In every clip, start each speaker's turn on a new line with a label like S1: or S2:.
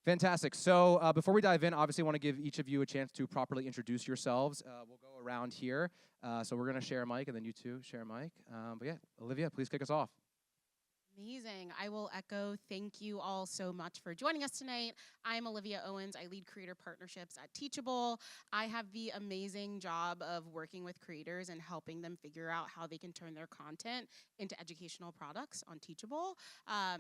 S1: Fantastic. So before we dive in, obviously I want to give each of you a chance to properly introduce yourselves. We'll go around here. So we're going to share a mic, and then you two share a mic. But yeah, Olivia, please kick us off.
S2: Amazing. I will echo thank you all so much for joining us tonight. I'm Olivia Owens. I lead creator partnerships at Teachable. I have the amazing job of working with creators and helping them figure out how they can turn their content into educational products on Teachable.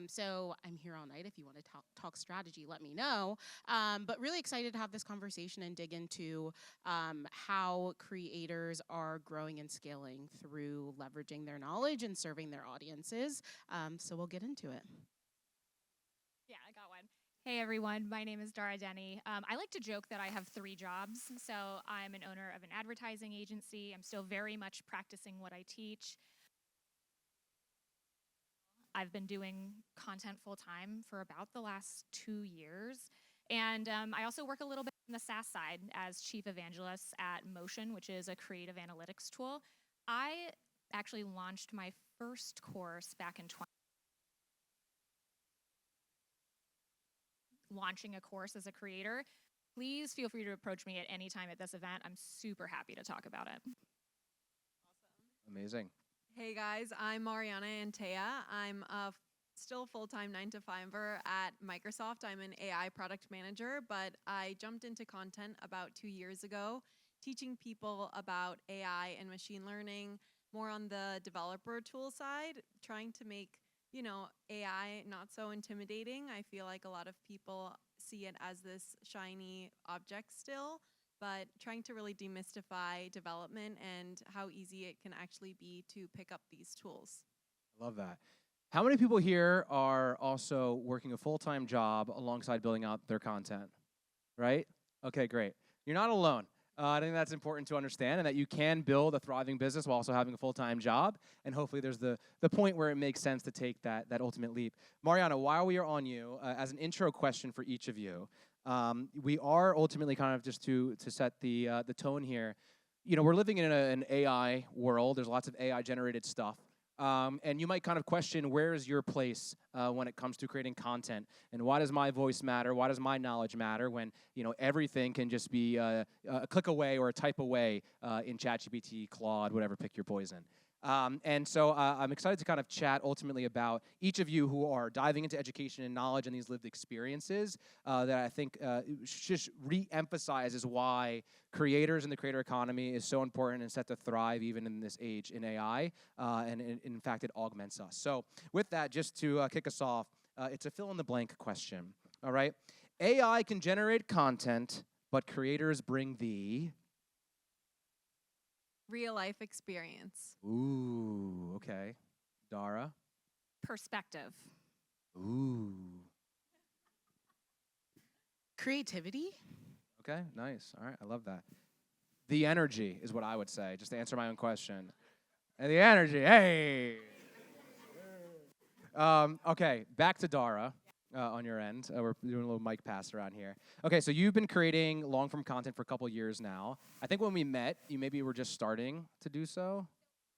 S2: So I'm here all night. If you want to talk strategy, let me know. But really excited to have this conversation and dig into how creators are growing and scaling through leveraging their knowledge and serving their audiences. So we'll get into it.
S3: Yeah, I got one. Hey everyone, my name is Dara Denny. I like to joke that I have 3 jobs. So I'm an owner of an advertising agency. I'm still very much practicing what I teach. I've been doing content full time for about the last 2 years. And I also work a little bit on the SaaS side as chief evangelist at Motion, which is a creative analytics tool. I actually launched my first course back in launching a course as a creator. Please feel free to approach me at any time at this event. I'm super happy to talk about it.
S4: Awesome.
S1: Amazing.
S4: Hey guys, I'm Mariana Antaya. I'm a still full-time 9-to-5er at Microsoft. I'm an AI product manager, but I jumped into content about 2 years ago, teaching people about AI and machine learning, more on the developer tool side, trying to make AI not so intimidating. I feel like a lot of people see it as this shiny object still, but trying to really demystify development and how easy it can actually be to pick up these tools.
S1: I love that. How many people here are also working a full-time job alongside building out their content, right? Okay, great. You're not alone. I think that's important to understand, and that you can build a thriving business while also having a full-time job, and hopefully there's the point where it makes sense to take that ultimate leap. Mariana, while we are on you, as an intro question for each of you, we are ultimately kind of just to set the tone here. We're living in an AI world. There's lots of AI-generated stuff. And you might kind of question, where is your place when it comes to creating content? And why does my voice matter? Why does my knowledge matter when everything can just be a click away or a type away in ChatGPT, Claude, whatever, pick your poison. And so I'm excited to kind of chat ultimately about each of you who are diving into education and knowledge and these lived experiences that I think just re-emphasizes why creators in the creator economy is so important and set to thrive even in this age in AI. And in fact, it augments us. So with that, just to kick us off, it's a fill-in-the-blank question, all right? AI can generate content, but creators bring the...
S4: Real life experience.
S1: Ooh, okay. Dara?
S3: Perspective.
S1: Ooh.
S2: Creativity.
S1: Okay, nice. All right, I love that. The energy is what I would say, just to answer my own question. And the energy, hey! Okay, back to Dara. On your end. We're doing a little mic pass around here. Okay, so you've been creating long-form content for a couple years now. I think when we met, you maybe were just starting to do so.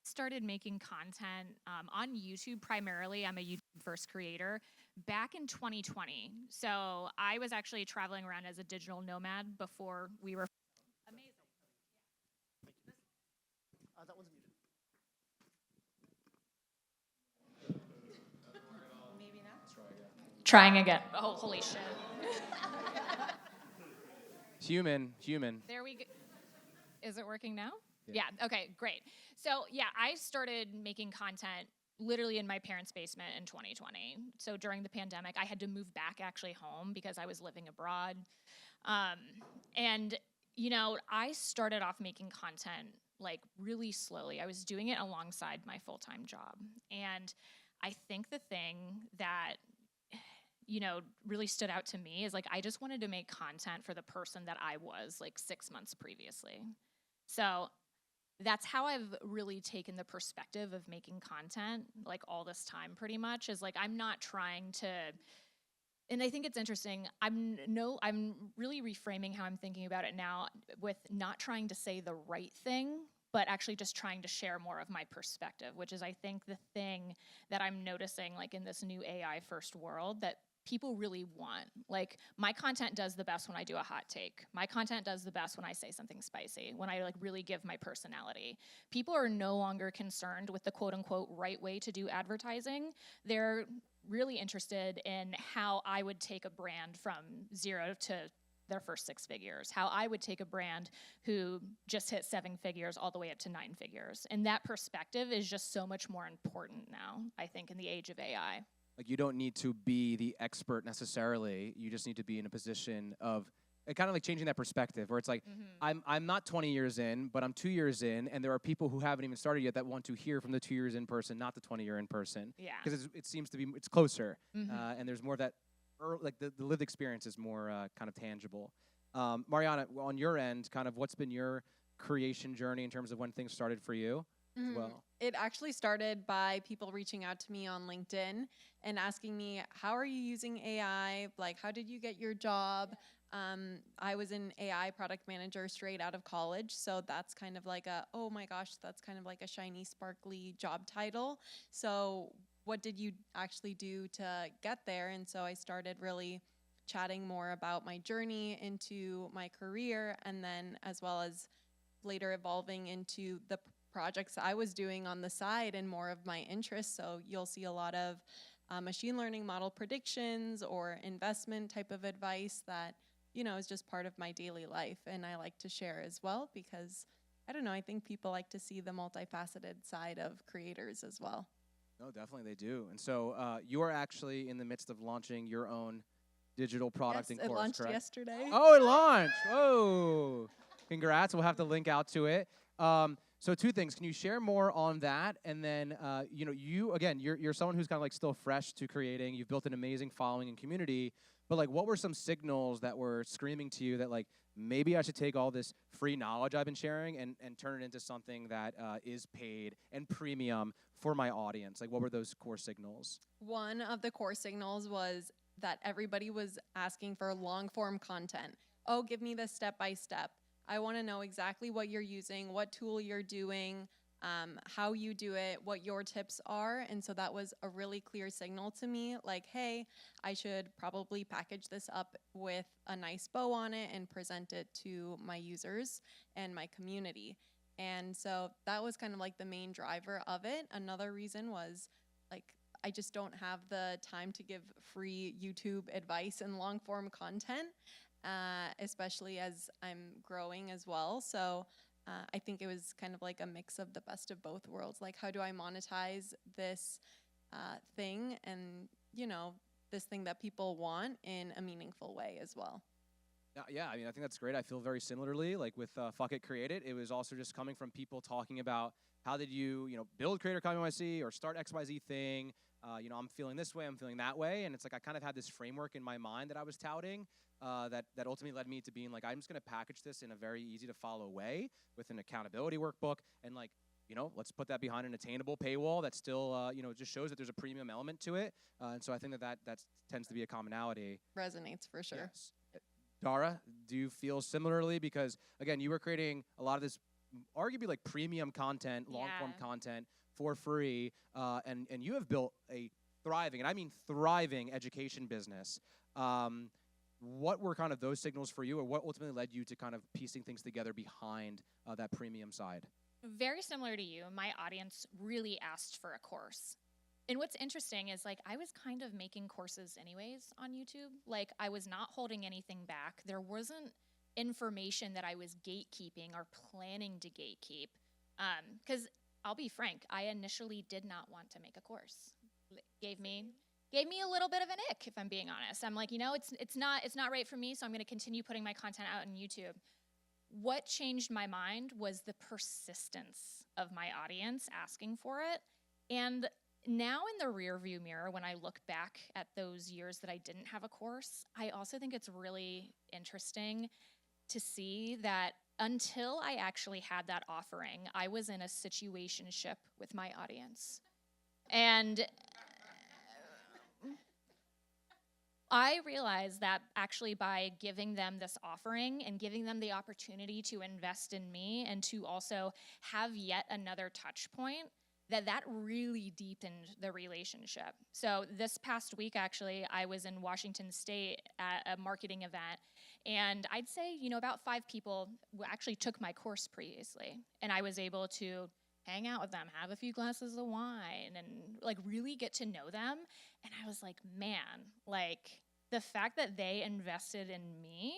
S3: Started making content on YouTube primarily. I'm a YouTube first creator back in 2020. So I was actually traveling around as a digital nomad before we were amazing.
S5: That one's muted.
S2: Maybe not.
S3: Trying again. Oh, holy shit.
S1: Human.
S3: There we go. Is it working now? Yeah. Okay, great. So yeah, I started making content literally in my parents' basement in 2020. So during the pandemic, I had to move back actually home because I was living abroad. And I started off making content like really slowly. I was doing it alongside my full-time job. And I think the thing that really stood out to me is like, I just wanted to make content for the person that I was like 6 months previously. So that's how I've really taken the perspective of making content like all this time pretty much, is like, I'm not trying to, and I think it's interesting, I'm really reframing how I'm thinking about it now with not trying to say the right thing, but actually just trying to share more of my perspective, which is, I think, the thing that I'm noticing like in this new AI first world that people really want. Like, my content does the best when I do a hot take. My content does the best when I say something spicy, when I like really give my personality. People are no longer concerned with the quote unquote right way to do advertising. They're really interested in how I would take a brand from 0 to their first 6 figures, how I would take a brand who just hit 7 figures all the way up to 9 figures. And that perspective is just so much more important now, I think, in the age of AI.
S1: Like, you don't need to be the expert necessarily. You just need to be in a position of kind of like changing that perspective, where it's like, I'm not 20 years in, but I'm 2 years in, and there are people who haven't even started yet that want to hear from the 2 years in person, not the 20-year in person.
S3: Yeah.
S1: Because it seems to be, it's closer, and there's more of that, like the lived experience is more kind of tangible. Mariana, on your end, kind of what's been your creation journey in terms of when things started for you as well?
S4: It actually started by people reaching out to me on LinkedIn and asking me, how are you using AI? Like, how did you get your job? I was an AI product manager straight out of college. So that's kind of like oh my gosh, that's kind of like a shiny, sparkly job title. So what did you actually do to get there? And so I started really chatting more about my journey into my career, and then as well as later evolving into the projects I was doing on the side and more of my interests. So you'll see a lot of machine learning model predictions or investment type of advice that, you know, is just part of my daily life. And I like to share as well because, I don't know, I think people like to see the multifaceted side of creators as well.
S1: No, definitely they do. And so you are actually in the midst of launching your own digital product and course,
S4: it launched
S1: correct?
S4: yesterday.
S1: Oh, it launched. Whoa. Congrats. We'll have to link out to it. So 2 things. Can you share more on that? And then, you know, you're someone who's kind of like still fresh to creating. You've built an amazing following and community. But like, what were some signals that were screaming to you that like, maybe I should take all this free knowledge I've been sharing and turn it into something that is paid and premium for my audience? Like, what were those core signals?
S4: One of the core signals was that everybody was asking for long form content. Oh, give me the step by step. I want to know exactly what you're using, what tool you're doing, how you do it, what your tips are. And so that was a really clear signal to me, like, hey, I should probably package this up with a nice bow on it and present it to my users and my community. And so that was kind of like the main driver of it. Another reason was like, I just don't have the time to give free YouTube advice and long form content, especially as I'm growing as well. So I think it was kind of like a mix of the best of both worlds. Like, how do I monetize this thing and, you know, this thing that people want in a meaningful way as well?
S1: Yeah, I mean, I think that's great. I feel very similarly. Like with Fuck It, Create It, it was also just coming from people talking about how did you, build Creator Economy NYC or start XYZ thing. I'm feeling this way, I'm feeling that way. And it's like I kind of had this framework in my mind that I was touting that ultimately led me to being like, I'm just going to package this in a very easy to follow way with an accountability workbook. And like, let's put that behind an attainable paywall that still, just shows that there's a premium element to it. And so I think that tends to be a commonality.
S4: Resonates for sure.
S1: Yes. Dara, do you feel similarly? Because again, you were creating a lot of this arguably like premium content, long form content for free, and you have built a thriving, and I mean thriving, education business. What were kind of those signals for you, or what ultimately led you to kind of piecing things together behind that premium side?
S3: Very similar to you, my audience really asked for a course. And what's interesting is like I was kind of making courses anyways on YouTube. Like I was not holding anything back. There wasn't information that I was gatekeeping or planning to gatekeep. Because I'll be frank, I initially did not want to make a course. Gave me a little bit of an ick, if I'm being honest. I'm like, it's not right for me, so I'm going to continue putting my content out on YouTube. What changed my mind was the persistence of my audience asking for it. And now in the rearview mirror, when I look back at those years that I didn't have a course, I also think it's really interesting to see that until I actually had that offering, I was in a situationship with my audience. And I realized that actually by giving them this offering and giving them the opportunity to invest in me and to also have yet another touch point, that really deepened the relationship. So this past week, actually, I was in Washington State at a marketing event, and I'd say, about 5 people actually took my course previously, and I was able to hang out with them, have a few glasses of wine, and like really get to know them. And I was like, man, like the fact that they invested in me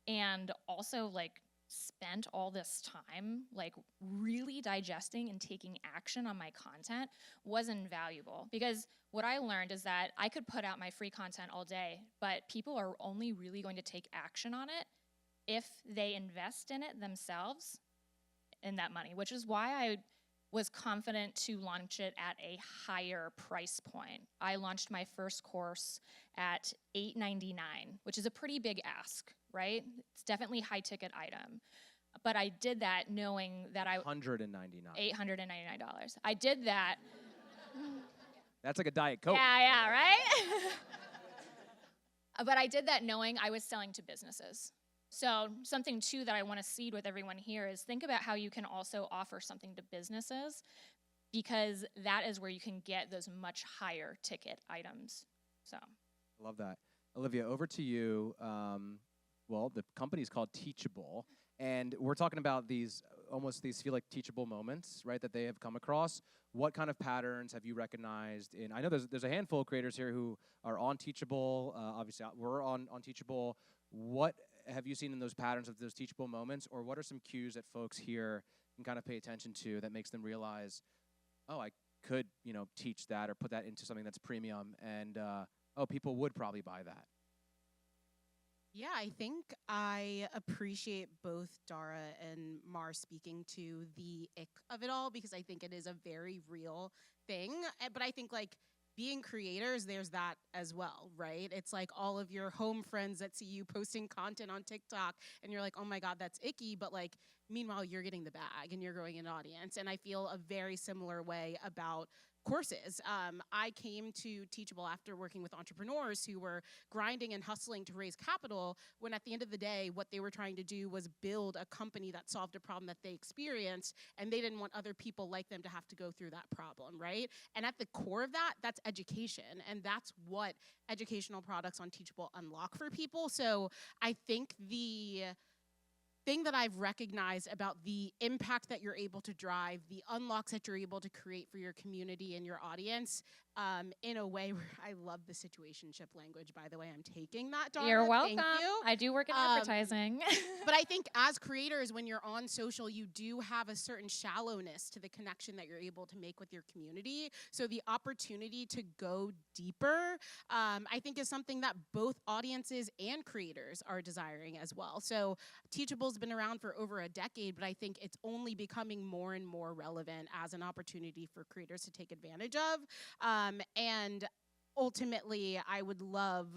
S3: and also like spent all this time like really digesting and taking action on my content was invaluable. Because what I learned is that I could put out my free content all day, but people are only really going to take action on it if they invest in it themselves in that money, which is why I was confident to launch it at a higher price point. I launched my first course at $8.99, which is a pretty big ask, right? It's definitely a high ticket item. But I did that knowing that
S1: $199.
S3: $899. I did that.
S1: That's like a Diet Coke.
S3: Yeah, right? But I did that knowing I was selling to businesses. So something, too, that I want to seed with everyone here is think about how you can also offer something to businesses, because that is where you can get those much higher ticket items. So
S1: I love that. Olivia, over to you. Well, the company is called Teachable, and we're talking about these feel like teachable moments, right, that they have come across. What kind of patterns have you recognized in? I know there's a handful of creators here who are on Teachable. Obviously, we're on Teachable. What have you seen in those patterns of those teachable moments, or what are some cues that folks here can kind of pay attention to that makes them realize, oh, I could, teach that or put that into something that's premium, and people would probably buy that?
S2: Yeah, I think I appreciate both Dara and Mar speaking to the ick of it all, because I think it is a very real thing. But I think like being creators, there's that as well, right? It's like all of your home friends that see you posting content on TikTok and you're like, oh my God, that's icky. But like, meanwhile, you're getting the bag and you're growing an audience. And I feel a very similar way about courses. I came to Teachable after working with entrepreneurs who were grinding and hustling to raise capital, when at the end of the day, what they were trying to do was build a company that solved a problem that they experienced, and they didn't want other people like them to have to go through that problem, right? And at the core of that, that's education, and that's what educational products on Teachable unlock for people. So I think the thing that I've recognized about the impact that you're able to drive, the unlocks that you're able to create for your community and your audience, in a way where I love the situationship language, by the way. I'm taking that, Dara.
S3: you're welcome.
S2: Thank you.
S3: I do work in advertising.
S2: But I think as creators, when you're on social, you do have a certain shallowness to the connection that you're able to make with your community. So the opportunity to go deeper, I think, is something that both audiences and creators are desiring as well. So Teachable's been around for over a decade, but I think it's only becoming more and more relevant as an opportunity for creators to take advantage of. And ultimately, I would love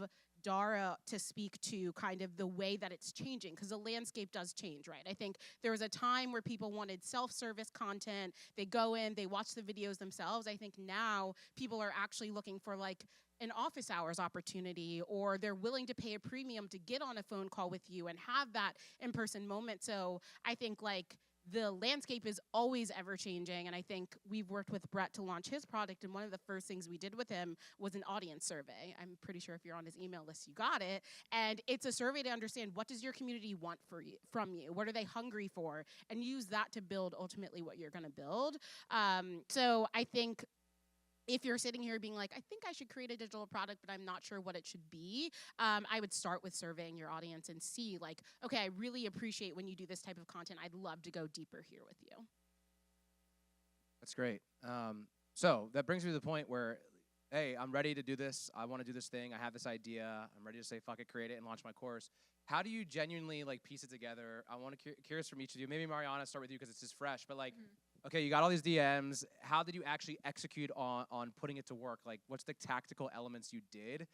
S2: Dara to speak to kind of the way that it's changing, because the landscape does change, right? I think there was a time where people wanted self-service content. They go in, they watch the videos themselves. I think now people are actually looking for like an office hours opportunity, or they're willing to pay a premium to get on a phone call with you and have that in-person moment. So I think like the landscape is always ever changing, and I think we've worked with Brett to launch his product, and one of the first things we did with him was an audience survey. I'm pretty sure if you're on his email list, you got it. And it's a survey to understand, what does your community want from you? What are they hungry for? And use that to build ultimately what you're gonna build. So I think if you're sitting here being like, I think I should create a digital product, but I'm not sure what it should be, I would start with surveying your audience and see like, okay, I really appreciate when you do this type of content. I'd love to go deeper here with you.
S1: That's great. So that brings me to the point where, hey, I'm ready to do this. I want to do this thing. I have this idea. I'm ready to say, fuck it, create it, and launch my course. How do you genuinely like piece it together? I want to curious from each of you. Maybe Mariana, start with you because it's just fresh. But like, okay, you got all these DMs. How did you actually execute on putting it to work? Like, what's the tactical elements you did?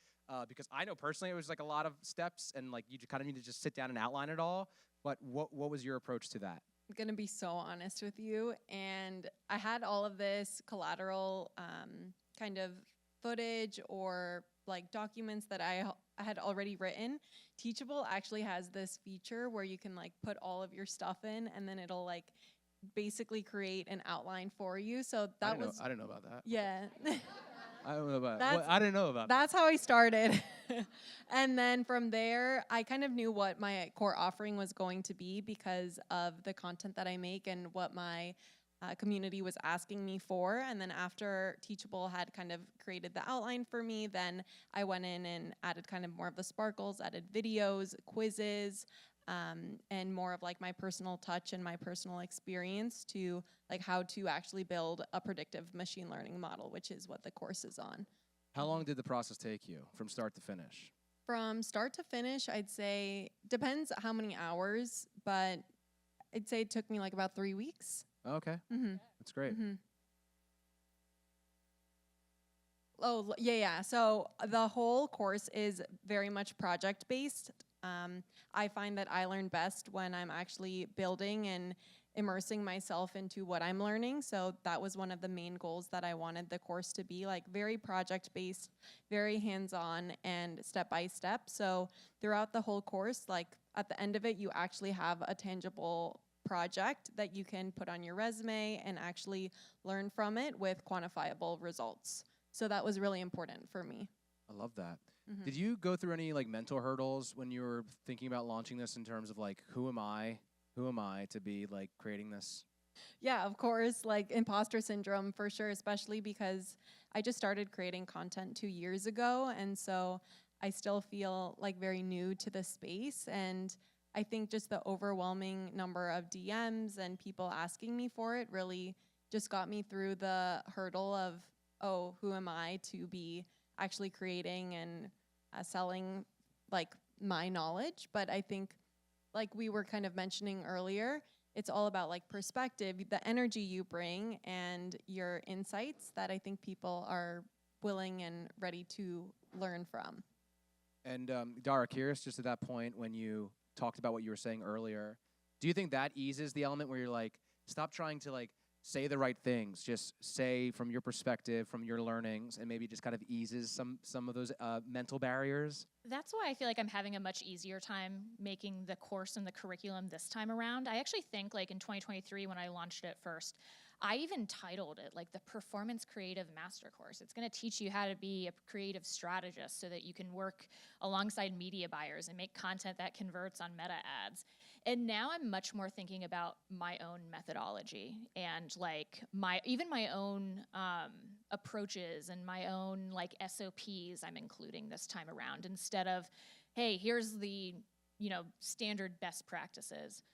S1: Because I know personally it was like a lot of steps, and like you kind of need to just sit down and outline it all. But what was your approach to that?
S4: I'm gonna be so honest with you, and I had all of this collateral kind of footage or like documents that I had already written. Teachable actually has this feature where you can like put all of your stuff in, and then it'll like basically create an outline for you. So
S1: I
S4: that
S1: didn't know about that.
S4: yeah.
S1: I don't know about
S4: That's-
S1: I didn't know about that.
S4: That's how I started. And then from there, I kind of knew what my core offering was going to be because of the content that I make and what my community was asking me for. And then after Teachable had kind of created the outline for me, then I went in and added kind of more of the sparkles, added videos, quizzes, and more of like my personal touch and my personal experience to like how to actually build a predictive machine learning model, which is what the course is on.
S1: How long did the process take you from start to finish?
S4: From start to finish, I'd say, depends how many hours, but I'd say it took me like about 3 weeks.
S1: Okay,
S4: Mm-hmm.
S1: that's great.
S4: Mm-hmm. Oh, yeah. So the whole course is very much project based. I find that I learn best when I'm actually building and immersing myself into what I'm learning. So that was one of the main goals that I wanted the course to be, like very project based, very hands-on and step by step. So throughout the whole course, like at the end of it, you actually have a tangible project that you can put on your resume and actually learn from it with quantifiable results. So that was really important for me.
S1: I love that.
S4: Mhm.
S1: Did you go through any like mental hurdles when you were thinking about launching this in terms of like who am I? Who am I to be like creating this?
S4: Yeah, of course, like imposter syndrome for sure, especially because I just started creating content 2 years ago. And so I still feel like very new to the space. And I think just the overwhelming number of DMs and people asking me for it really just got me through the hurdle of, oh, who am I to be actually creating and selling like my knowledge. But I think like we were kind of mentioning earlier, it's all about like perspective, the energy you bring and your insights that I think people are willing and ready to learn from.
S1: And Dara, curious just at that point when you talked about what you were saying earlier, do you think that eases the element where you're like, stop trying to like say the right things, just say from your perspective, from your learnings, and maybe just kind of eases some of those mental barriers?
S3: That's why I feel like I'm having a much easier time making the course and the curriculum this time around. I actually think like in 2023 when I launched it first, I even titled it like the Performance Creative Master Course. It's going to teach you how to be a creative strategist so that you can work alongside media buyers and make content that converts on meta ads. And now I'm much more thinking about my own methodology and like my own approaches and my own like SOPs I'm including this time around instead of, hey, here's the standard best practices.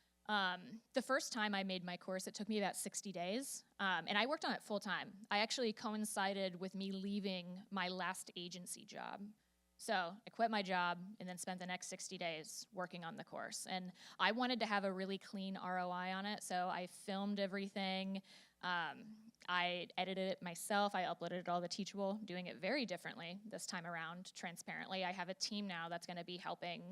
S3: The first time I made my course, it took me about 60 days, and I worked on it full time. I actually coincided with me leaving my last agency job. So I quit my job and then spent the next 60 days working on the course. And I wanted to have a really clean ROI on it, so I filmed everything. I edited it myself. I uploaded it all to Teachable, doing it very differently this time around, transparently. I have a team now that's going to be helping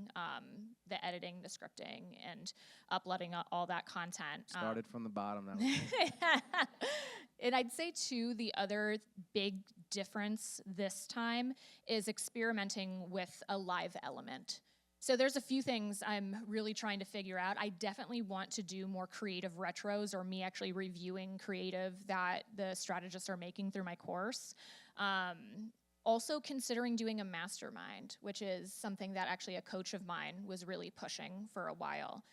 S3: the editing, the scripting, and uploading all that content.
S1: Started from the bottom. That was
S3: And I'd say, too, the other big difference this time is experimenting with a live element. So there's a few things I'm really trying to figure out. I definitely want to do more creative retros or me actually reviewing creative that the strategists are making through my course. Also considering doing a mastermind, which is something that actually a coach of mine was really pushing for a while.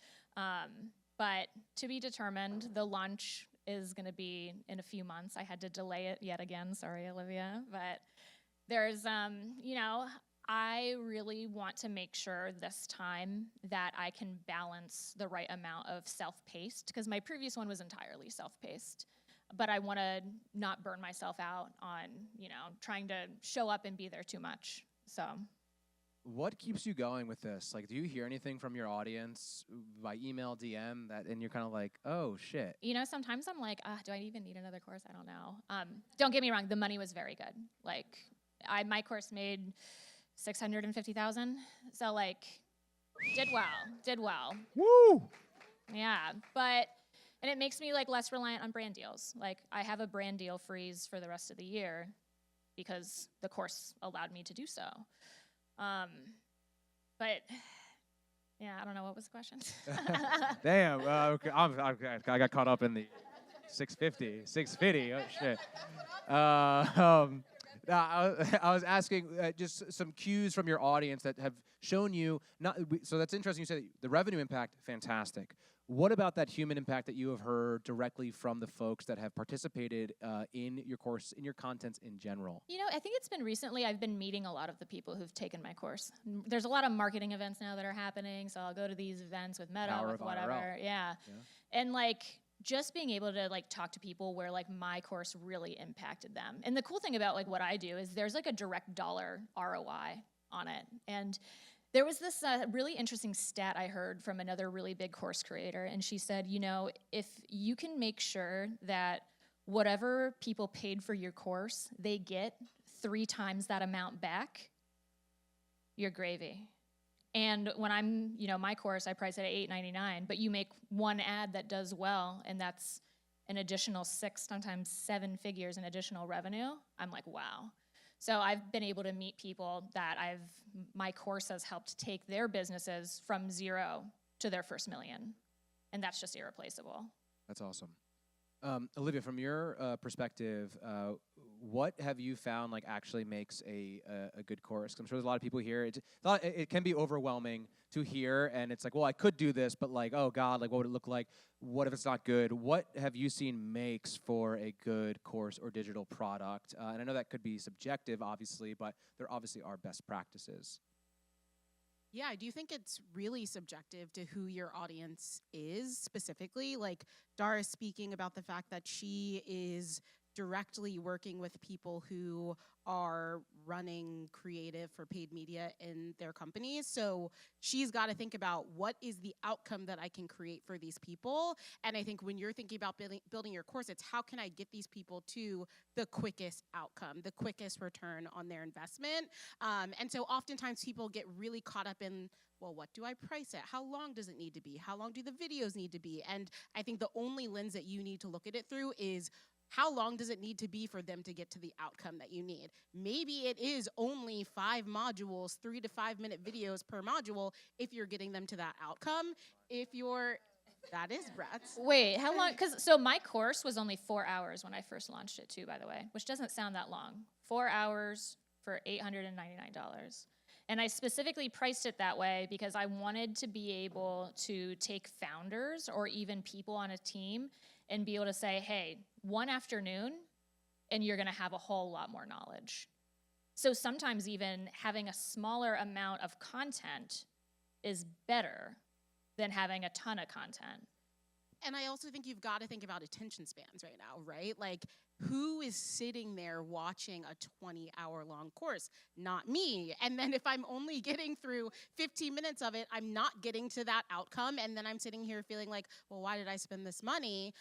S3: But to be determined, the launch is going to be in a few months. I had to delay it yet again. Sorry, Olivia. But there's, I really want to make sure this time that I can balance the right amount of self-paced, because my previous one was entirely self-paced. But I want to not burn myself out on, trying to show up and be there too much. So.
S1: What keeps you going with this? Like, do you hear anything from your audience by email, DM, and you're kind of like, oh, shit?
S3: Sometimes I'm like, do I even need another course? I don't know. Don't get me wrong. The money was very good. Like, my course made $650,000. So, like, did well.
S1: Woo!
S3: Yeah. And it makes me, like, less reliant on brand deals. Like, I have a brand deal freeze for the rest of the year because the course allowed me to do so. But Yeah, I don't know, what was the question?
S1: Damn, okay, I got caught up in the 650. Oh shit. I was asking just some cues from your audience that have shown you so that's interesting. You said the revenue impact, fantastic. What about that human impact that you have heard directly from the folks that have participated in your course, in your contents in general?
S3: You know, I think it's been recently I've been meeting a lot of the people who've taken my course. There's a lot of marketing events now that are happening, so I'll go to these events with Meta,
S1: Power
S3: with
S1: of
S3: whatever.
S1: IRL.
S3: Yeah. And like just being able to like talk to people where like my course really impacted them. And the cool thing about like what I do is there's like a direct dollar ROI on it. And there was this really interesting stat I heard from another really big course creator, and she said, you know, if you can make sure that whatever people paid for your course, they get 3 times that amount back, you're gravy. And when I'm, you know, my course, I price it at $8.99, but you make one ad that does well, and that's an additional 6, sometimes 7 figures in additional revenue, I'm like, wow. So I've been able to meet people that my course has helped take their businesses from 0 to their first million. And that's just irreplaceable.
S1: That's awesome. Olivia, from your perspective, what have you found like actually makes a good course? 'Cause I'm sure there's a lot of people here. It can be overwhelming to hear, and it's like, well, I could do this, but like, oh God, like what would it look like? What if it's not good? What have you seen makes for a good course or digital product? And I know that could be subjective, obviously, but there obviously are best practices.
S2: Yeah, I do think it's really subjective to who your audience is specifically. Like Dara speaking about the fact that she is directly working with people who are running creative for paid media in their companies. So she's got to think about what is the outcome that I can create for these people. And I think when you're thinking about building your course, it's how can I get these people to the quickest outcome, the quickest return on their investment. And so oftentimes people get really caught up in, well, what do I price it? How long does it need to be? How long do the videos need to be? And I think the only lens that you need to look at it through is how long does it need to be for them to get to the outcome that you need? Maybe it is only 5 modules, 3 to 5 minute videos per module if you're getting them to that outcome. That is Brett's.
S3: Wait, how long? So my course was only 4 hours when I first launched it too, by the way, which doesn't sound that long. 4 hours for $899. And I specifically priced it that way because I wanted to be able to take founders or even people on a team and be able to say, hey, one afternoon, and you're going to have a whole lot more knowledge. So sometimes even having a smaller amount of content is better than having a ton of content.
S2: And I also think you've got to think about attention spans right now, right? Like, who is sitting there watching a 20-hour-long course? Not me. And then if I'm only getting through 15 minutes of it, I'm not getting to that outcome. And then I'm sitting here feeling like, well, why did I spend this money?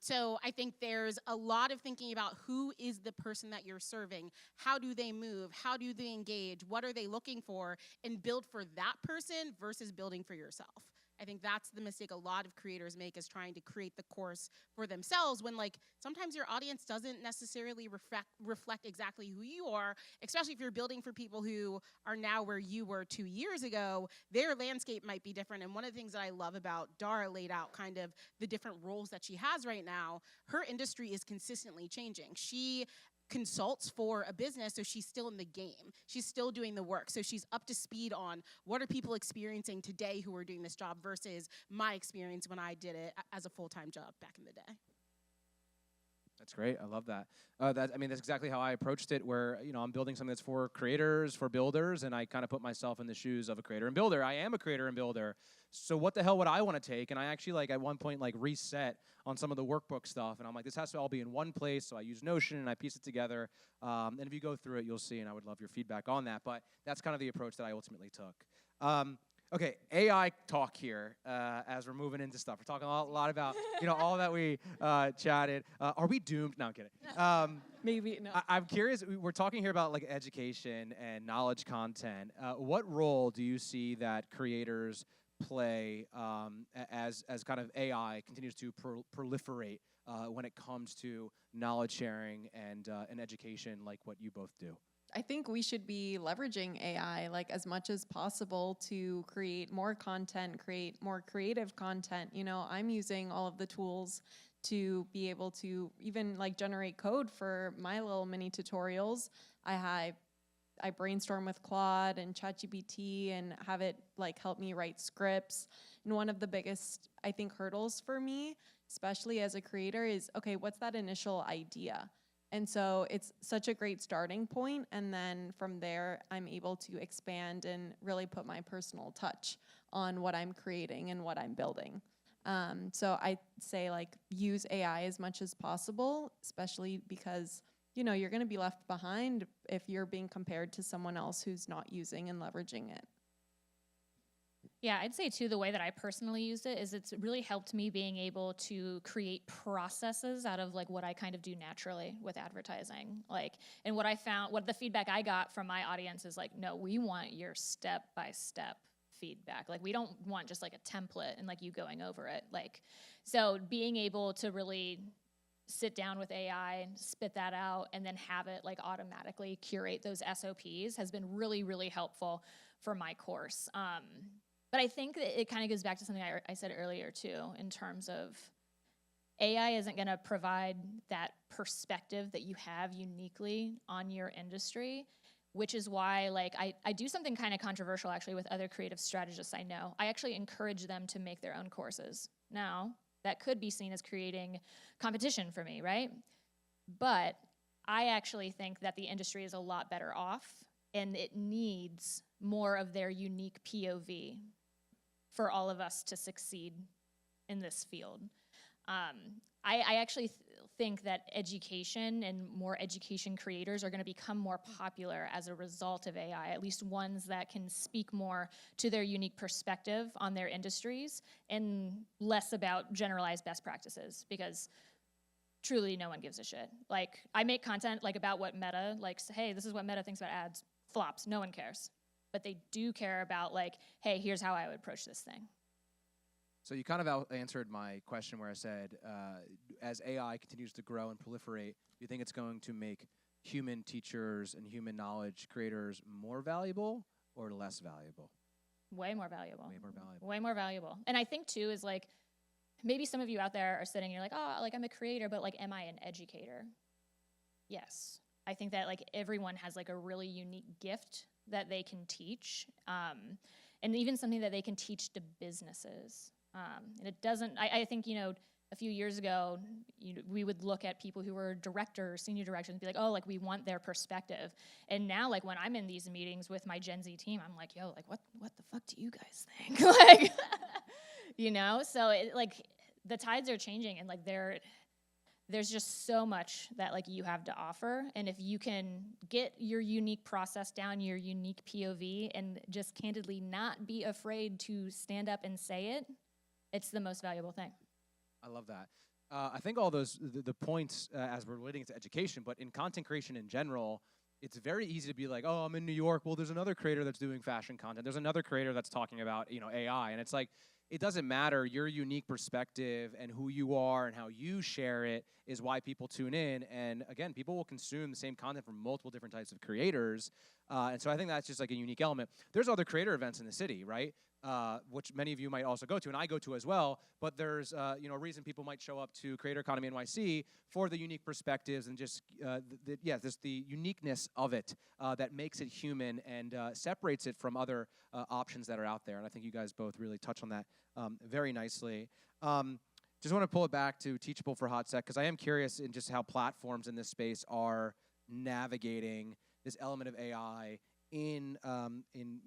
S2: So I think there's a lot of thinking about who is the person that you're serving. How do they move? How do they engage? What are they looking for? And build for that person versus building for yourself. I think that's the mistake a lot of creators make, is trying to create the course for themselves when, like, sometimes your audience doesn't necessarily reflect exactly who you are, especially if you're building for people who are now where you were 2 years ago. Their landscape might be different. And one of the things that I love about Dara laid out kind of the different roles that she has right now, her industry is consistently changing. She consults for a business, so she's still in the game. She's still doing the work. So she's up to speed on what are people experiencing today who are doing this job versus my experience when I did it as a full-time job back in the day.
S1: That's great. I love that. That's exactly how I approached it, where, I'm building something that's for creators, for builders, and I kind of put myself in the shoes of a creator and builder. I am a creator and builder. So what the hell would I want to take? And I actually, at one point, reset on some of the workbook stuff. And I'm like, this has to all be in one place. So I use Notion and I piece it together. And if you go through it, you'll see, and I would love your feedback on that. But that's kind of the approach that I ultimately took. Okay, AI talk here as we're moving into stuff. We're talking a lot about, all that we chatted. Are we doomed? No, I'm kidding.
S5: Maybe, no.
S1: I'm curious, we're talking here about education and knowledge content. What role do you see that creators play as kind of AI continues to proliferate when it comes to knowledge sharing and education, like what you both do?
S4: I think we should be leveraging AI like as much as possible to create more content, create more creative content. You know, I'm using all of the tools to be able to even like generate code for my little mini tutorials. I brainstorm with Claude and ChatGPT and have it like help me write scripts. And one of the biggest, I think, hurdles for me, especially as a creator, is okay, what's that initial idea? And so it's such a great starting point. And then from there, I'm able to expand and really put my personal touch on what I'm creating and what I'm building. So I say like use AI as much as possible, especially because you know, you're going to be left behind if you're being compared to someone else who's not using and leveraging it.
S3: Yeah, I'd say too, the way that I personally used it is it's really helped me being able to create processes out of like what I kind of do naturally with advertising. Like, and what I found, what the feedback I got from my audience is like, no, we want your step-by-step feedback. Like, we don't want just like a template and like you going over it. Like, so being able to really sit down with AI and spit that out and then have it like automatically curate those SOPs has been really, really helpful for my course. But I think that it kind of goes back to something I said earlier too, in terms of AI isn't going to provide that perspective that you have uniquely on your industry, which is why like I do something kind of controversial actually with other creative strategists I know. I actually encourage them to make their own courses. Now, that could be seen as creating competition for me, right? But I actually think that the industry is a lot better off and it needs more of their unique POV for all of us to succeed in this field. I actually think that education and more education creators are going to become more popular as a result of AI, at least ones that can speak more to their unique perspective on their industries and less about generalized best practices, because truly no one gives a shit. Like, I make content like about what Meta, like, hey, this is what Meta thinks about ads, flops, no one cares. But they do care about like, hey, here's how I would approach this thing.
S1: So you kind of answered my question where I said, as AI continues to grow and proliferate, do you think it's going to make human teachers and human knowledge creators more valuable or less valuable?
S3: Way more valuable.
S1: Way more valuable.
S3: Way more valuable. And I think too is like, maybe some of you out there are sitting and you're like, oh, like I'm a creator, but like, am I an educator? Yes. I think that like everyone has like a really unique gift that they can teach, and even something that they can teach to businesses. And it doesn't, I think, you know, a few years ago, we would look at people who were directors, senior directors, and be like, oh, like we want their perspective. And now, like when I'm in these meetings with my Gen Z team, I'm like, yo, like what the fuck do you guys think? Like, you know, so it, like the tides are changing, and like there's just so much that like you have to offer. And if you can get your unique process down, your unique POV, and just candidly not be afraid to stand up and say it, it's the most valuable thing.
S1: I love that. I think all those, the points as we're relating to education, but in content creation in general, it's very easy to be like, oh, I'm in New York. Well, there's another creator that's doing fashion content. There's another creator that's talking about, you know, AI. And it's like, it doesn't matter. Your unique perspective and who you are and how you share it is why people tune in. And again, people will consume the same content from multiple different types of creators. And so I think that's just like a unique element. There's other creator events in the city, right? Which many of you might also go to, and I go to as well. But there's you know, a reason people might show up to Creator Economy NYC for the unique perspectives and just just the uniqueness of it that makes it human and separates it from other options that are out there. And I think you guys both really touch on that very nicely. Just want to pull it back to Teachable for a hot sec, because I am curious in just how platforms in this space are navigating this element of AI in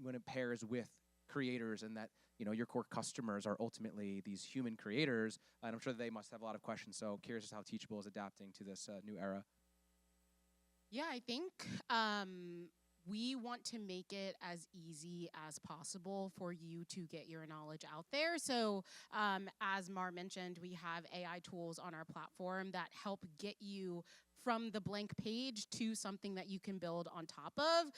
S1: when it pairs with creators, and that, you know, your core customers are ultimately these human creators, and I'm sure that they must have a lot of questions. So curious as how Teachable is adapting to this new era.
S2: Yeah, I think we want to make it as easy as possible for you to get your knowledge out there. So as Mar mentioned, we have AI tools on our platform that help get you from the blank page to something that you can build on top of.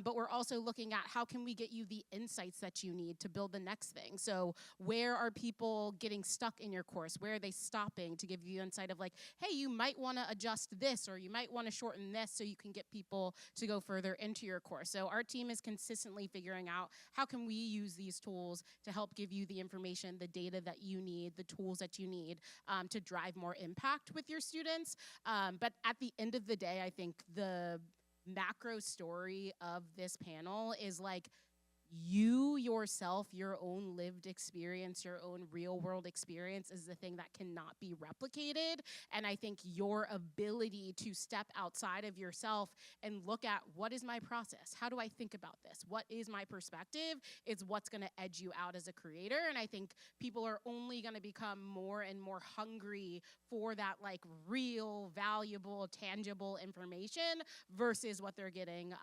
S2: But we're also looking at how can we get you the insights that you need to build the next thing. So where are people getting stuck in your course? Where are they stopping, to give you insight of like, hey, you might want to adjust this, or you might want to shorten this so you can get people to go further into your course. So our team is consistently figuring out how can we use these tools to help give you the information, the data that you need, the tools that you need to drive more impact with your students. But at the end of the day, I think the macro story of this panel is like, you yourself, your own lived experience, your own real world experience is the thing that cannot be replicated. And I think your ability to step outside of yourself and look at, what is my process? How do I think about this? What is my perspective? Is what's going to edge you out as a creator. And I think people are only going to become more and more hungry for that like real, valuable, tangible information versus what they're getting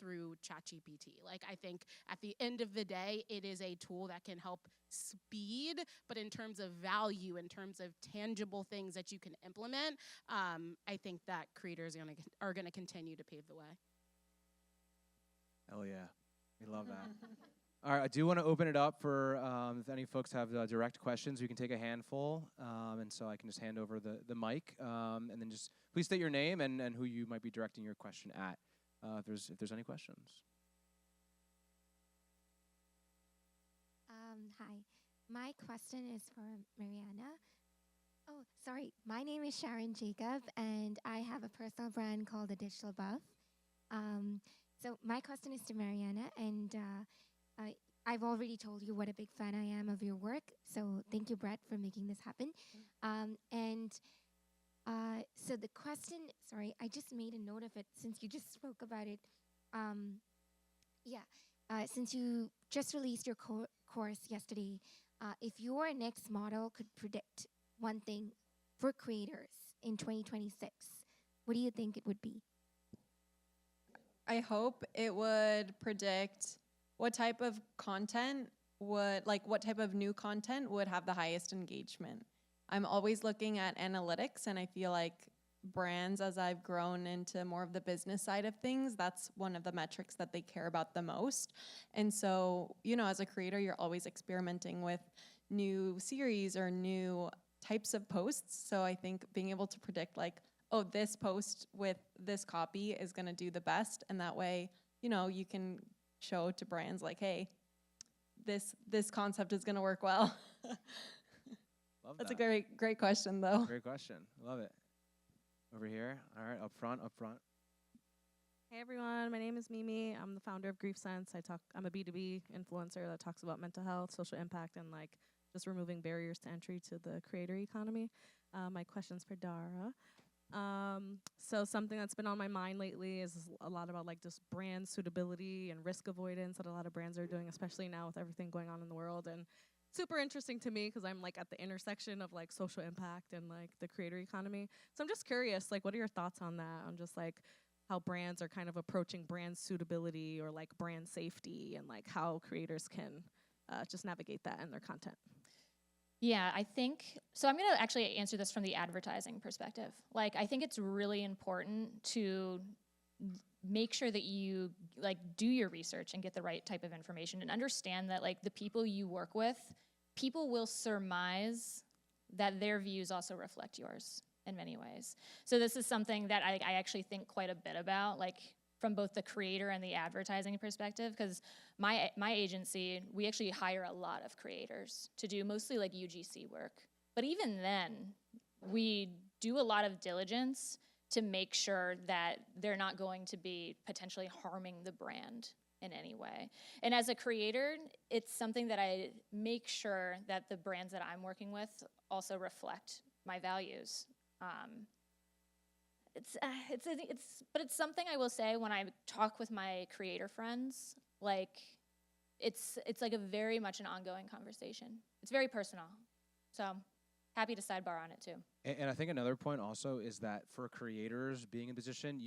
S2: through ChatGPT. Like, I think at the end of the day, it is a tool that can help speed, but in terms of value, in terms of tangible things that you can implement, I think that creators are gonna continue to pave the way.
S1: Hell yeah, we love that. All right, I do want to open it up for if any folks have direct questions. We can take a handful, and so I can just hand over the mic, and then just please state your name and who you might be directing your question at, if there's any questions.
S5: Hi, my question is for Mariana. Oh, sorry. My name is Sharon Jacob, and I have a personal brand called The Digital Buff. So my question is to Mariana, and I've already told you what a big fan I am of your work. So thank you, Brett, for making this happen. So the question, sorry, I just made a note of it since you just spoke about it. Since you just released your course yesterday, if your next model could predict one thing for creators in 2026, what do you think it would be?
S4: I hope it would predict what type of content what type of new content would have the highest engagement. I'm always looking at analytics, and I feel like brands, as I've grown into more of the business side of things, that's one of the metrics that they care about the most. And so, as a creator, you're always experimenting with new series or new types of posts. So I think being able to predict like, oh, this post with this copy is going to do the best. And that way, you can show to brands like, hey, this concept is going to work well.
S1: Love
S4: That's
S1: that.
S4: a great question, though.
S1: Great question. Love it. Over here. All right, up front.
S6: Hey everyone, my name is Mimi. I'm the founder of Grief Sense. I'm a B2B influencer that talks about mental health, social impact, and like just removing barriers to entry to the creator economy. My question's for Dara. So something that's been on my mind lately is a lot about like just brand suitability and risk avoidance that a lot of brands are doing, especially now with everything going on in the world. And super interesting to me because I'm like at the intersection of like social impact and like the creator economy. So I'm just curious, like, what are your thoughts on that? On just like how brands are kind of approaching brand suitability or like brand safety, and like how creators can just navigate that in their content.
S3: Yeah, I think, so I'm going to actually answer this from the advertising perspective. Like, I think it's really important to make sure that you like do your research and get the right type of information and understand that like the people you work with, people will surmise that their views also reflect yours in many ways. So this is something that I actually think quite a bit about, like from both the creator and the advertising perspective, because my agency, we actually hire a lot of creators to do mostly like UGC work. But even then, we do a lot of diligence to make sure that they're not going to be potentially harming the brand in any way. And as a creator, it's something that I make sure that the brands that I'm working with also reflect my values. But it's something I will say when I talk with my creator friends, like it's like a very much an ongoing conversation. It's very personal. So happy to sidebar on it too.
S1: And I think another point also is that for creators being in position,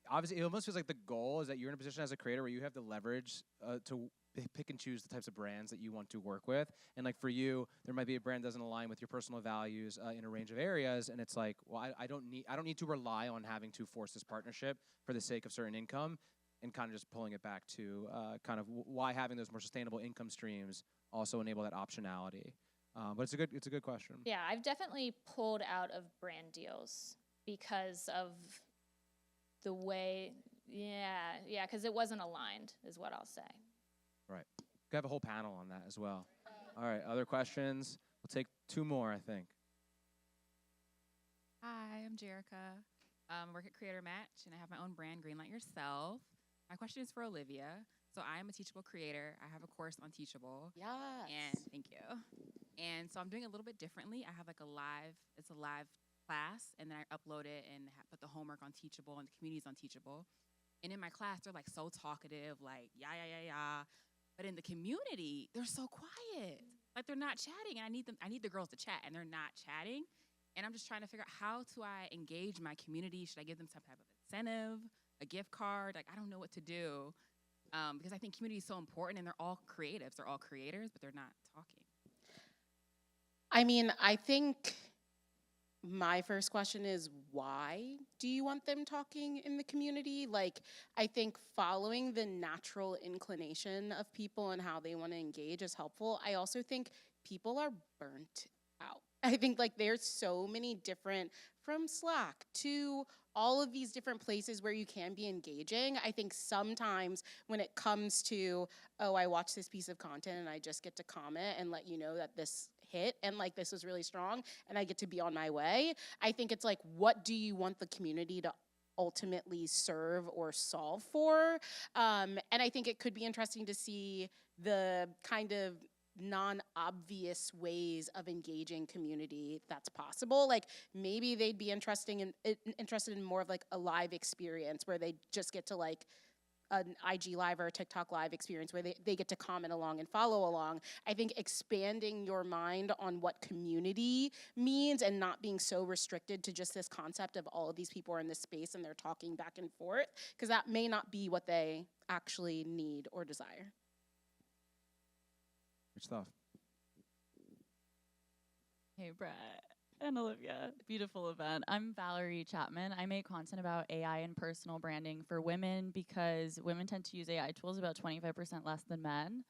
S1: obviously, it almost feels like the goal is that you're in a position as a creator where you have the leverage to pick and choose the types of brands that you want to work with. And like for you, there might be a brand that doesn't align with your personal values in a range of areas, and it's like, well, I don't need to rely on having to force this partnership for the sake of certain income, and kind of just pulling it back to kind of why having those more sustainable income streams also enable that optionality. But it's a good question.
S3: Yeah, I've definitely pulled out of brand deals because of the way, because it wasn't aligned, is what I'll say.
S1: Right. We have a whole panel on that as well. All right, other questions? We'll take 2 more, I think.
S7: Hi, I'm Jerica. I work at Creator Match, and I have my own brand, Greenlight Yourself. My question is for Olivia. So I am a Teachable creator. I have a course on Teachable.
S2: Yes.
S7: And thank you. And so I'm doing it a little bit differently. I have like it's a live class, and then I upload it and put the homework on Teachable, and the community's on Teachable. And in my class, they're like so talkative, like yeah. But in the community, they're so quiet. Like they're not chatting, and I need the girls to chat, and they're not chatting. And I'm just trying to figure out how do I engage my community? Should I give them some type of incentive, a gift card? Like I don't know what to do because I think community is so important, and they're all creatives, they're all creators, but they're not talking.
S2: I mean, I think my first question is, why do you want them talking in the community? Like, I think following the natural inclination of people and how they want to engage is helpful. I also think people are burnt out. I think like there's so many different, from Slack to all of these different places where you can be engaging. I think sometimes when it comes to, oh, I watched this piece of content and I just get to comment and let you know that this hit and like this was really strong and I get to be on my way. I think it's like, what do you want the community to ultimately serve or solve for? And I think it could be interesting to see the kind of non-obvious ways of engaging community that's possible. Like maybe they'd be interested in more of like a live experience where they just get to like an IG live or a TikTok live experience where they get to comment along and follow along. I think expanding your mind on what community means and not being so restricted to just this concept of all of these people are in this space and they're talking back and forth, because that may not be what they actually need or desire.
S1: Good stuff.
S8: Hey, Brett and Olivia. Beautiful event. I'm Valerie Chapman. I make content about AI and personal branding for women because women tend to use AI tools about 25% less than men.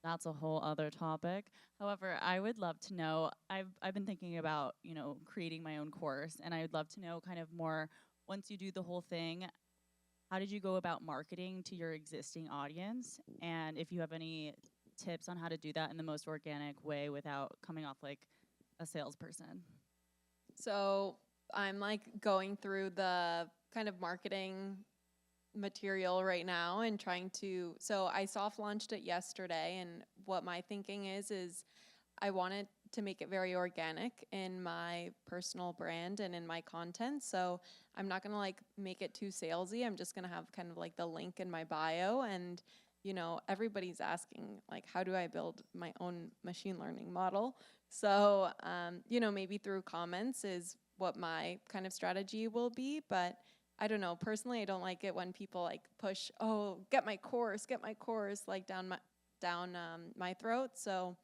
S8: That's a whole other topic. However, I would love to know, I've been thinking about, creating my own course, and I would love to know kind of more, once you do the whole thing, how did you go about marketing to your existing audience? And if you have any tips on how to do that in the most organic way without coming off like a salesperson.
S4: So I'm like going through the kind of marketing material right now and so I soft launched it yesterday, and what my thinking is I wanted to make it very organic in my personal brand and in my content. So I'm not gonna like make it too salesy. I'm just gonna have kind of like the link in my bio, and everybody's asking, like, how do I build my own machine learning model? So, maybe through comments is what my kind of strategy will be. But I don't know. Personally, I don't like it when people like push, oh, get my course, like down my throat. So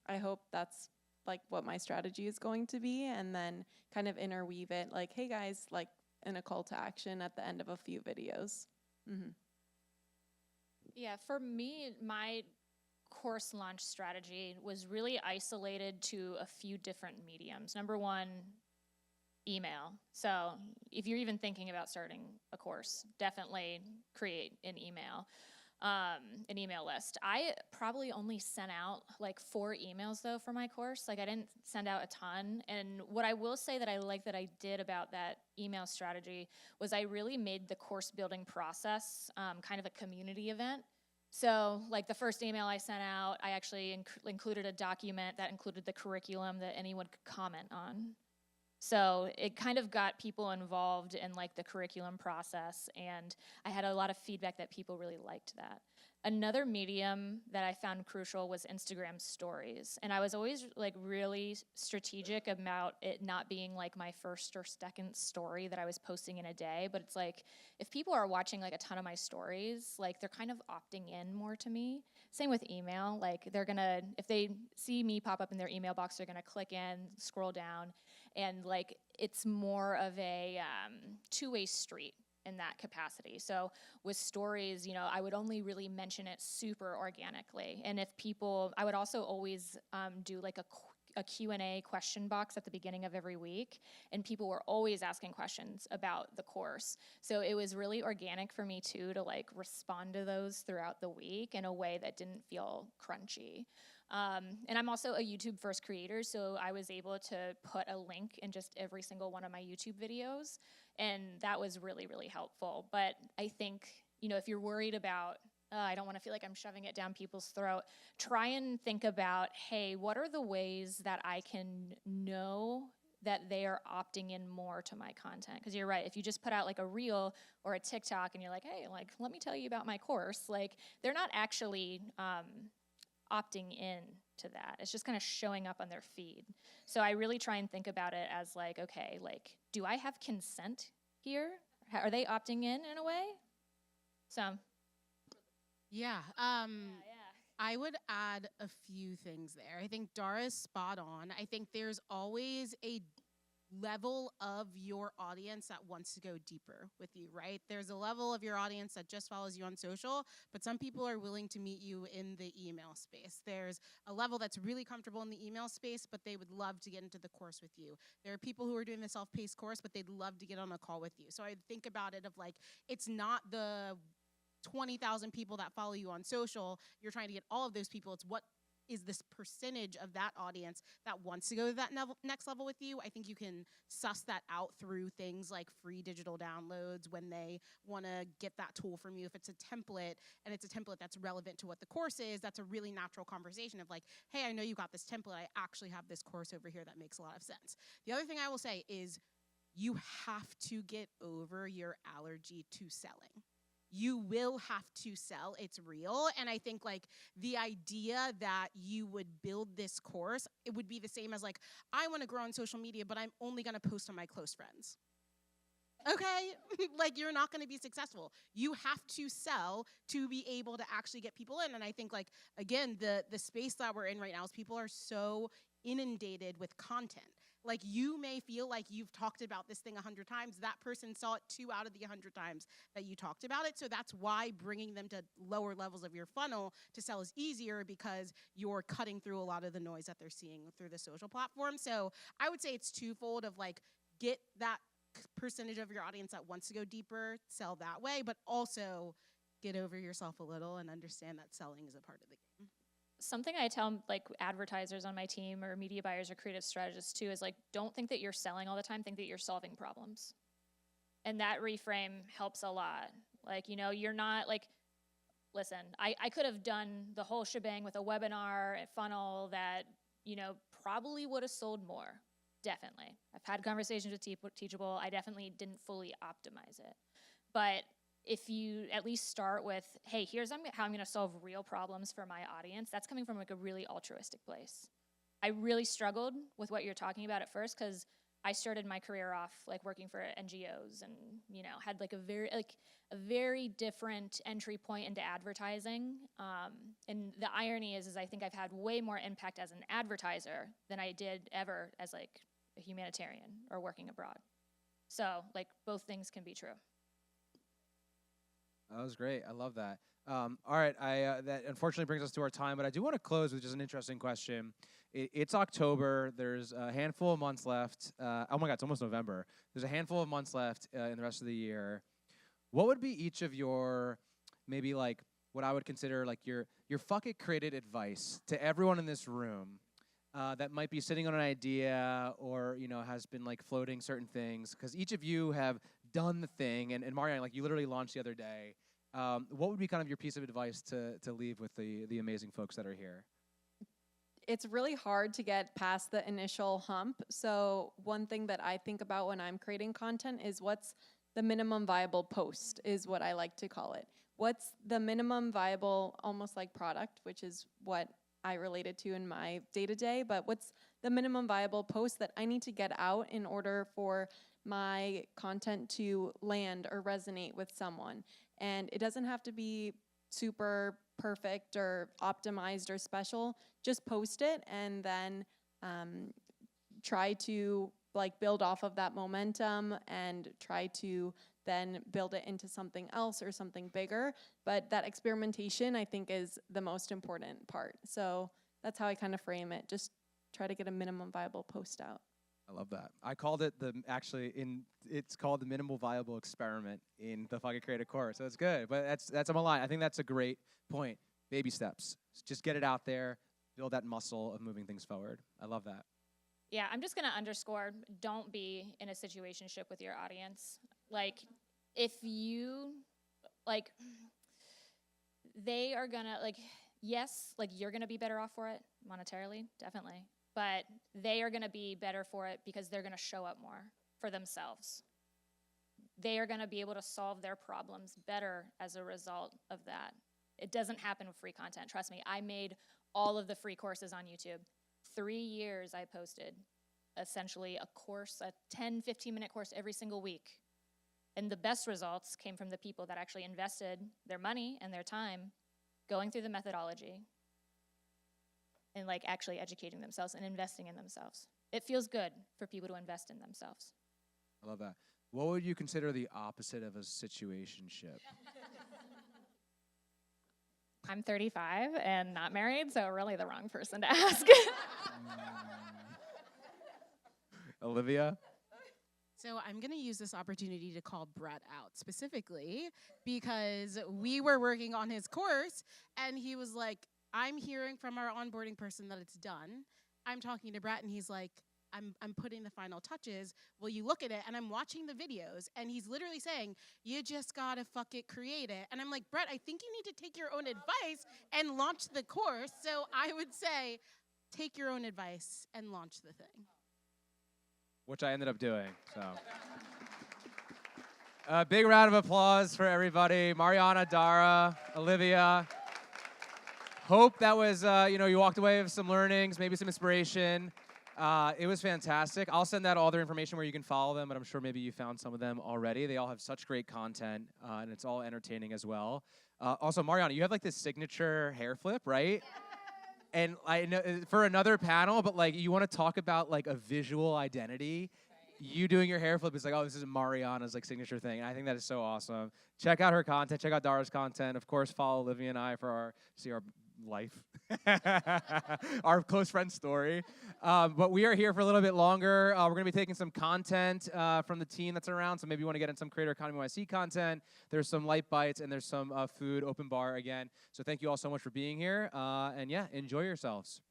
S4: I hope that's like what my strategy is going to be, and then kind of interweave it like, hey guys, like in a call to action at the end of a few videos. Mm-hmm.
S3: Yeah, for me, my course launch strategy was really isolated to a few different mediums. Number one, email. So if you're even thinking about starting a course, definitely create an email list. I probably only sent out like 4 emails though for my course. Like I didn't send out a ton. And what I will say that I like that I did about that email strategy was I really made the course building process kind of a community event. So like the first email I sent out, I actually included a document that included the curriculum that anyone could comment on. So it kind of got people involved in like the curriculum process, and I had a lot of feedback that people really liked that. Another medium that I found crucial was Instagram stories. And I was always like really strategic about it not being like my first or second story that I was posting in a day. But it's like, if people are watching like a ton of my stories, like they're kind of opting in more to me. Same with email. Like they're gonna, if they see me pop up in their email box, they're gonna click in, scroll down, and like it's more of a two-way street in that capacity. So with stories, I would only really mention it super organically. And if people, I would also always do like a Q&A question box at the beginning of every week, and people were always asking questions about the course. So it was really organic for me too to like respond to those throughout the week in a way that didn't feel crunchy. And I'm also a YouTube first creator, so I was able to put a link in just every single one of my YouTube videos, and that was really, really helpful. But I think, if you're worried about, I don't want to feel like I'm shoving it down people's throat, try and think about, hey, what are the ways that I can know that they are opting in more to my content? Because you're right, if you just put out like a reel or a TikTok and you're like, hey, like, let me tell you about my course, like, they're not actually opting in to that. It's just kind of showing up on their feed. So I really try and think about it as like, okay, like, do I have consent here? Are they opting in a way? So.
S2: Yeah. I would add a few things there. I think Dara is spot on. I think there's always a level of your audience that wants to go deeper with you, right? There's a level of your audience that just follows you on social, but some people are willing to meet you in the email space. There's a level that's really comfortable in the email space, but they would love to get into the course with you. There are people who are doing the self-paced course, but they'd love to get on a call with you. So I think about it of like, it's not the 20,000 people that follow you on social. You're trying to get all of those people. It's what is this percentage of that audience that wants to go to that next level with you. I think you can suss that out through things like free digital downloads when they want to get that tool from you. If it's a template and it's a template that's relevant to what the course is, that's a really natural conversation of like, hey, I know you got this template. I actually have this course over here that makes a lot of sense. The other thing I will say is you have to get over your allergy to selling. You will have to sell. It's real. And I think like the idea that you would build this course, it would be the same as like, I want to grow on social media, but I'm only going to post on my close friends. Okay, like you're not going to be successful. You have to sell to be able to actually get people in. And I think like, again, the space that we're in right now is people are so inundated with content. Like you may feel like you've talked about this thing 100 times. That person saw it 2 out of the 100 times that you talked about it. So that's why bringing them to lower levels of your funnel to sell is easier, because you're cutting through a lot of the noise that they're seeing through the social platform. So I would say it's twofold of like, get that percentage of your audience that wants to go deeper, sell that way, but also get over yourself a little and understand that selling is a part of the game.
S3: Something I tell like advertisers on my team or media buyers or creative strategists too is like, don't think that you're selling all the time, think that you're solving problems. And that reframe helps a lot. Like, you're not like, listen, I could have done the whole shebang with a webinar, a funnel that, probably would have sold more. Definitely. I've had conversations with Teachable. I definitely didn't fully optimize it. But if you at least start with, hey, here's how I'm going to solve real problems for my audience, that's coming from like a really altruistic place. I really struggled with what you're talking about at first, because I started my career off like working for NGOs and, had like a very different entry point into advertising. And the irony is I think I've had way more impact as an advertiser than I did ever as like a humanitarian or working abroad. So like both things can be true.
S1: That was great. I love that. All right, that unfortunately brings us to our time, but I do want to close with just an interesting question. It's October. There's a handful of months left. Oh my God, it's almost November. There's a handful of months left in the rest of the year. What would be each of your, maybe like what I would consider like your fuck it created advice to everyone in this room that might be sitting on an idea or has been like floating certain things? Because each of you have done the thing, and Mariana, like you literally launched the other day. What would be kind of your piece of advice to leave with the amazing folks that are here?
S9: it's really hard to get past the initial hump. So one thing that I think about when I'm creating content is what's the minimum viable post, is what I like to call it. What's the minimum viable, almost like product, which is what I related to in my day-to-day, but what's the minimum viable post that I need to get out in order for my content to land or resonate with someone? And it doesn't have to be super perfect or optimized or special. Just post it and then try to like build off of that momentum and try to then build it into something else or something bigger. But that experimentation, I think, is the most important part. So that's how I kind of frame it. Just try to get a minimum viable post out.
S1: I love that. I called it it's called the minimal viable experiment in the fucking Creator course. So it's good, but that's on my line. I think that's a great point. Baby steps. Just get it out there, build that muscle of moving things forward. I love that.
S3: Yeah, I'm just going to underscore, don't be in a situationship with your audience. Like, if you, like, they are going to, like, yes, like, you're going to be better off for it monetarily, definitely. But they are going to be better for it because they're going to show up more for themselves. They are going to be able to solve their problems better as a result of that. It doesn't happen with free content. Trust me, I made all of the free courses on YouTube. 3 years I posted essentially a course, a 10, 15-minute course every single week. And the best results came from the people that actually invested their money and their time going through the methodology and like actually educating themselves and investing in themselves. It feels good for people to invest in themselves.
S1: I love that. What would you consider the opposite of a situationship?
S3: I'm 35 and not married, so really the wrong person to ask.
S1: Olivia?
S2: So I'm going to use this opportunity to call Brett out specifically because we were working on his course and he was like, I'm hearing from our onboarding person that it's done. I'm talking to Brett and he's like, I'm putting the final touches. Will you look at it? And I'm watching the videos and he's literally saying, you just gotta fuck it, create it. And I'm like, Brett, I think you need to take your own advice and launch the course. So I would say, take your own advice and launch the thing.
S1: Which I ended up doing, so. Big round of applause for everybody. Mariana, Dara, Olivia. Hope that was, you walked away with some learnings, maybe some inspiration. It was fantastic. I'll send out all their information where you can follow them, but I'm sure maybe you found some of them already. They all have such great content, and it's all entertaining as well. Also, Mariana, you have like this signature hair flip, right? And I know for another panel, but like you want to talk about like a visual identity. You doing your hair flip is like, oh, this is Mariana's like signature thing. And I think that is so awesome. Check out her content. Check out Dara's content. Of course, follow Olivia and I for our life, our close friend story. But we are here for a little bit longer. We're going to be taking some content from the team that's around. So maybe you want to get in some Creator Economy NYC content. There's some light bites and there's some food, open bar again. So thank you all so much for being here. And yeah, enjoy yourselves.